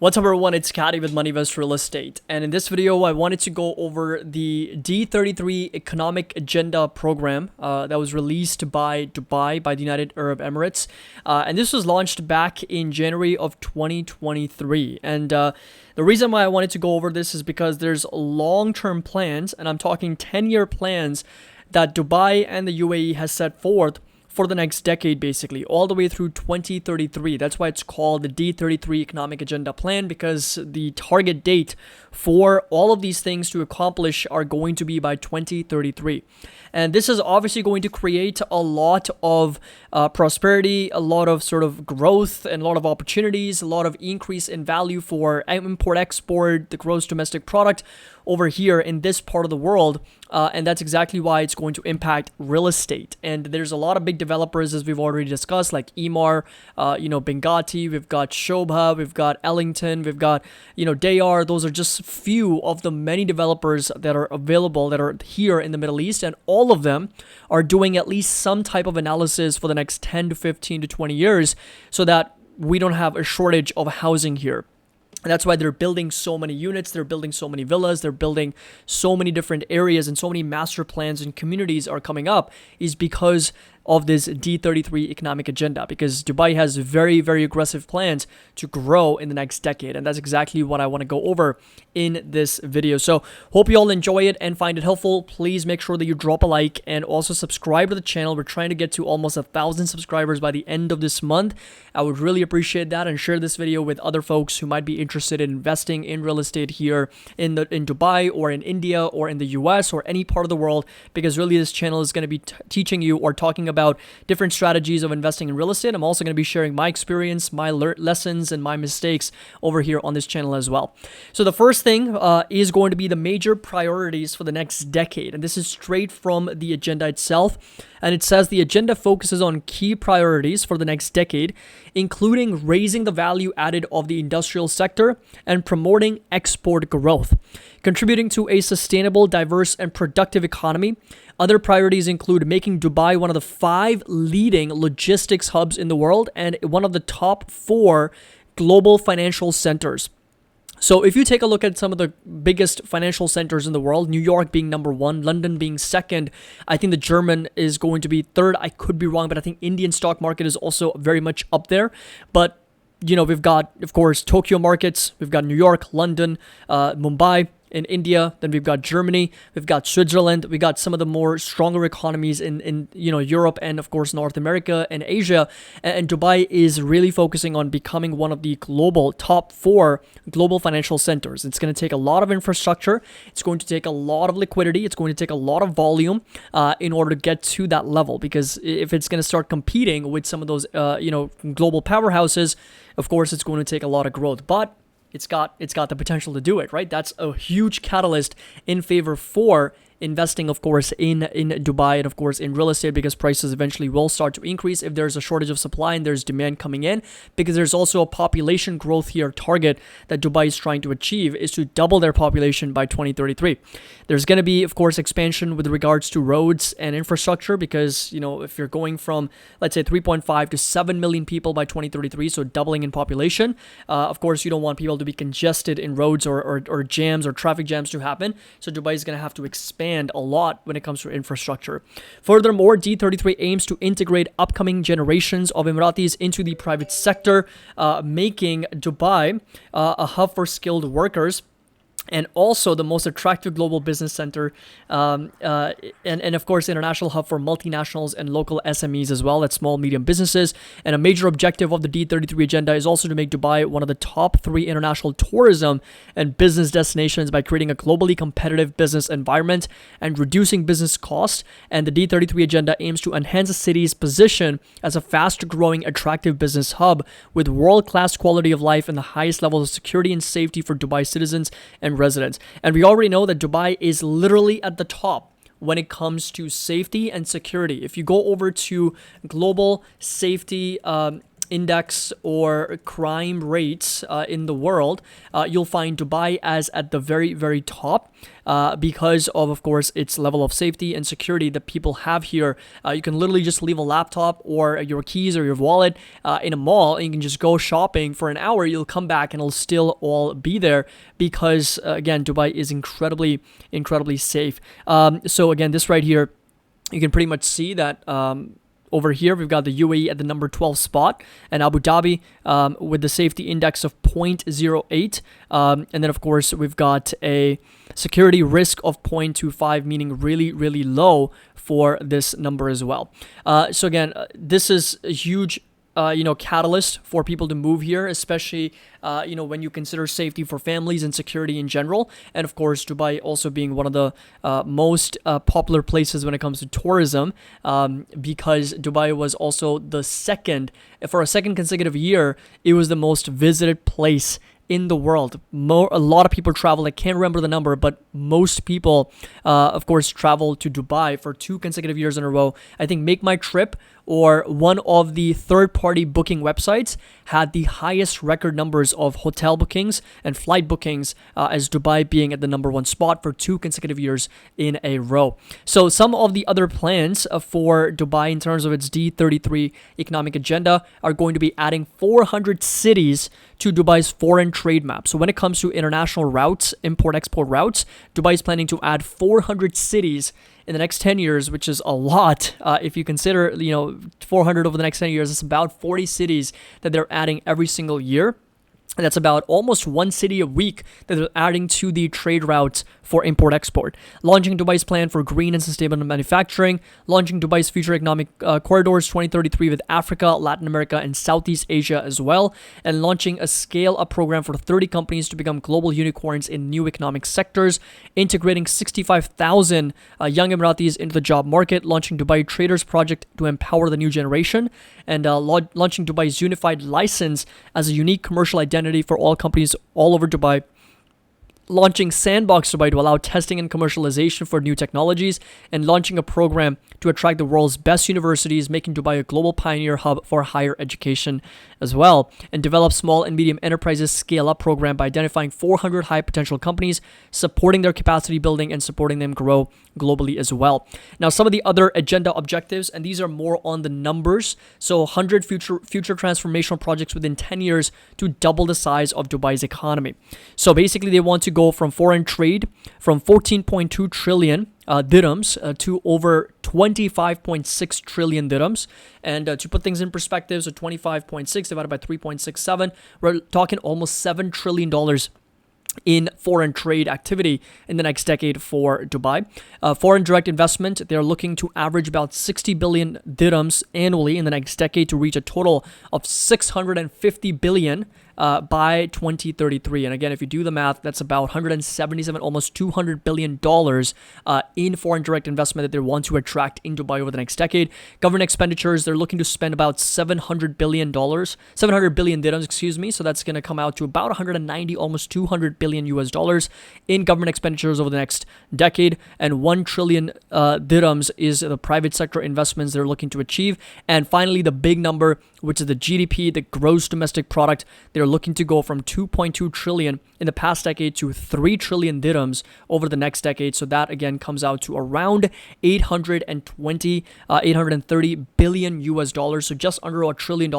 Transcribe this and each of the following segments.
What's up everyone, it's Caddy with MoneyVest Real Estate, and in this video I wanted to go over the D33 Economic Agenda program that was released by Dubai, by the United Arab Emirates, and this was launched back in January of 2023. And the reason why I wanted to go over this is because there's long-term plans, and I'm talking 10-year plans that Dubai and the UAE has set forth for the next decade, basically, all the way through 2033. That's why it's called the D33 Economic Agenda Plan, because the target date for all of these things to accomplish are going to be by 2033. And this is obviously going to create a lot of prosperity, a lot of sort of growth, and a lot of opportunities, a lot of increase in value for import-export, the gross domestic product over here in this part of the world. And that's exactly why it's going to impact real estate. And there's a lot of big developers, as we've already discussed, like Emaar, Bengati, we've got Shobha, we've got Ellington, we've got, Dayar. Those are just few of the many developers that are available that are here in the Middle East. And all of them are doing at least some type of analysis for the next 10 to 15 to 20 years so that we don't have a shortage of housing here. And that's why they're building so many units, they're building so many villas, they're building so many different areas, and so many master plans and communities are coming up, is because of this D33 economic agenda, because Dubai has very, very aggressive plans to grow in the next decade. And that's exactly what I want to go over in this video. So hope you all enjoy it and find it helpful. Please make sure that you drop a like and also subscribe to the channel. We're trying to get to almost 1,000 subscribers by the end of this month. I would really appreciate that, and share this video with other folks who might be interested in investing in real estate here in Dubai, or in India, or in the US, or any part of the world, because really this channel is going to be teaching you or talking about different strategies of investing in real estate. I'm also going to be sharing my experience, my lessons, and my mistakes over here on this channel as well. So the first thing is going to be the major priorities for the next decade. And this is straight from the agenda itself. And it says the agenda focuses on key priorities for the next decade, including raising the value added of the industrial sector and promoting export growth, contributing to a sustainable, diverse, and productive economy. Other priorities include making Dubai one of the 5 leading logistics hubs in the world and one of the top 4 global financial centers. So if you take a look at some of the biggest financial centers in the world, New York being number 1, London being 2nd, I think the German is going to be 3rd. I could be wrong, but I think Indian stock market is also very much up there. But, we've got, of course, Tokyo markets, we've got New York, London, Mumbai in India, then we've got Germany, we've got Switzerland, we got some of the more stronger economies in Europe, and of course North America and Asia. And Dubai is really focusing on becoming one of the global top 4 global financial centers. It's going to take a lot of infrastructure, it's going to take a lot of liquidity, it's going to take a lot of volume in order to get to that level, because if it's going to start competing with some of those global powerhouses, of course it's going to take a lot of growth. But it's got the potential to do it, right? That's a huge catalyst in favor for investing, of course, in Dubai, and of course in real estate, because prices eventually will start to increase if there's a shortage of supply and there's demand coming in, because there's also a population growth here target that Dubai is trying to achieve, is to double their population by 2033. There's going to be, of course, expansion with regards to roads and infrastructure, because if you're going from, let's say, 3.5 to 7 million people by 2033, so doubling in population, of course you don't want people to be congested in roads or jams or traffic jams to happen. So Dubai is going to have to expand a lot when it comes to infrastructure. Furthermore, D33 aims to integrate upcoming generations of Emiratis into the private sector, making Dubai a hub for skilled workers, and also the most attractive global business center, and of course international hub for multinationals and local SMEs as well, that's small medium businesses. And a major objective of the D33 agenda is also to make Dubai one of the top 3 international tourism and business destinations by creating a globally competitive business environment and reducing business costs. And the D33 agenda aims to enhance the city's position as a fast-growing, attractive business hub with world-class quality of life and the highest levels of security and safety for Dubai citizens and residents. And we already know that Dubai is literally at the top when it comes to safety and security. If you go over to global safety index or crime rates in the world, you'll find Dubai as at the very, very top because of course, its level of safety and security that people have here. You can literally just leave a laptop or your keys or your wallet in a mall, and you can just go shopping for an hour. You'll come back and it'll still all be there because, again, Dubai is incredibly, incredibly safe. So again, this right here, you can pretty much see that over here, we've got the UAE at the number 12 spot, and Abu Dhabi with the safety index of 0.08. And then, of course, we've got a security risk of 0.25, meaning really, really low for this number as well. So again, this is a huge catalyst for people to move here, especially, when you consider safety for families and security in general. And of course, Dubai also being one of the most popular places when it comes to tourism, because Dubai was also for a second consecutive year, it was the most visited place in the world. A lot of people travel. I can't remember the number, but most people, of course, travel to Dubai for 2 consecutive years in a row. I think Make My Trip, or one of the third-party booking websites, had the highest record numbers of hotel bookings and flight bookings, as Dubai being at the number 1 spot for 2 consecutive years in a row. So some of the other plans for Dubai in terms of its D33 Economic Agenda are going to be adding 400 cities to Dubai's foreign trade map. So when it comes to international routes, import-export routes, Dubai is planning to add 400 cities in the next 10 years, which is a lot. If you consider, 400 over the next 10 years, it's about 40 cities that they're adding every single year. And that's about almost 1 city a week that they're adding to the trade routes for import-export. Launching Dubai's plan for green and sustainable manufacturing. Launching Dubai's future economic corridors 2033 with Africa, Latin America, and Southeast Asia as well. And launching a scale-up program for 30 companies to become global unicorns in new economic sectors. Integrating 65,000 young Emiratis into the job market. Launching Dubai Traders Project to empower the new generation. And launching Dubai's unified license as a unique commercial identity for all companies all over Dubai. Launching Sandbox Dubai to allow testing and commercialization for new technologies, and launching a program to attract the world's best universities, making Dubai a global pioneer hub for higher education as well. And develop small and medium enterprises scale-up program by identifying 400 high potential companies, supporting their capacity building and supporting them grow globally as well. Now, some of the other agenda objectives, and these are more on the numbers. So 100 future transformational projects within 10 years to double the size of Dubai's economy. So basically, they want to go from foreign trade from 14.2 trillion dirhams to over 25.6 trillion dirhams. And to put things in perspective, so 25.6 divided by 3.67, we're talking almost $7 trillion in foreign trade activity in the next decade for Dubai. Foreign direct investment, they're looking to average about 60 billion dirhams annually in the next decade to reach a total of 650 billion by 2033. And again, if you do the math, that's about 177, almost $200 billion in foreign direct investment that they want to attract in Dubai over the next decade. Government expenditures, they're looking to spend about $700 billion dirhams, excuse me. So that's going to come out to about 190, almost 200 billion US dollars in government expenditures over the next decade. And 1 trillion dirhams is the private sector investments they're looking to achieve. And finally, the big number, which is the GDP, the gross domestic product, they're looking to go from 2.2 trillion in the past decade to 3 trillion dirhams over the next decade. So that again comes out to around 830 billion US dollars. So just under $1 trillion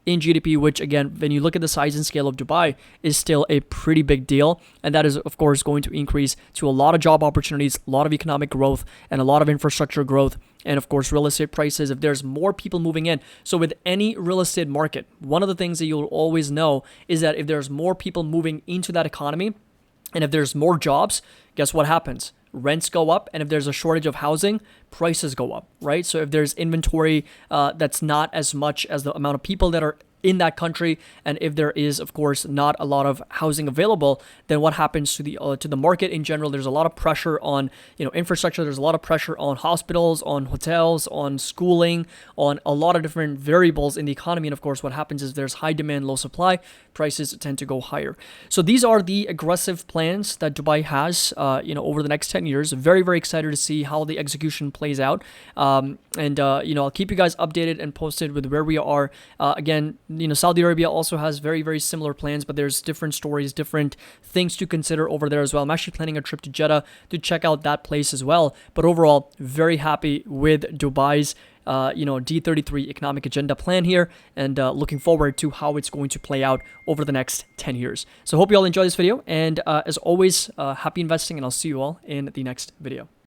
in GDP, which again, when you look at the size and scale of Dubai, is still a pretty big deal. And that is, of course, going to increase to a lot of job opportunities, a lot of economic growth, and a lot of infrastructure growth. And of course, real estate prices, if there's more people moving in. So with any real estate market, one of the things that you'll always know is that if there's more people moving into that economy, and if there's more jobs, guess what happens? Rents go up, and if there's a shortage of housing, prices go up, right? So if there's inventory that's not as much as the amount of people that are in that country, and if there is, of course, not a lot of housing available, then what happens to the market in general? There's a lot of pressure on infrastructure. There's a lot of pressure on hospitals, on hotels, on schooling, on a lot of different variables in the economy. And of course, what happens is there's high demand, low supply. Prices tend to go higher. So these are the aggressive plans that Dubai has, over the next 10 years. Very, very excited to see how the execution plays out. I'll keep you guys updated and posted with where we are. Again, Saudi Arabia also has very, very similar plans, but there's different stories, different things to consider over there as well. I'm actually planning a trip to Jeddah to check out that place as well. But overall, very happy with Dubai's D33 Economic Agenda plan here, and looking forward to how it's going to play out over the next 10 years. So hope you all enjoy this video, and as always, happy investing, and I'll see you all in the next video.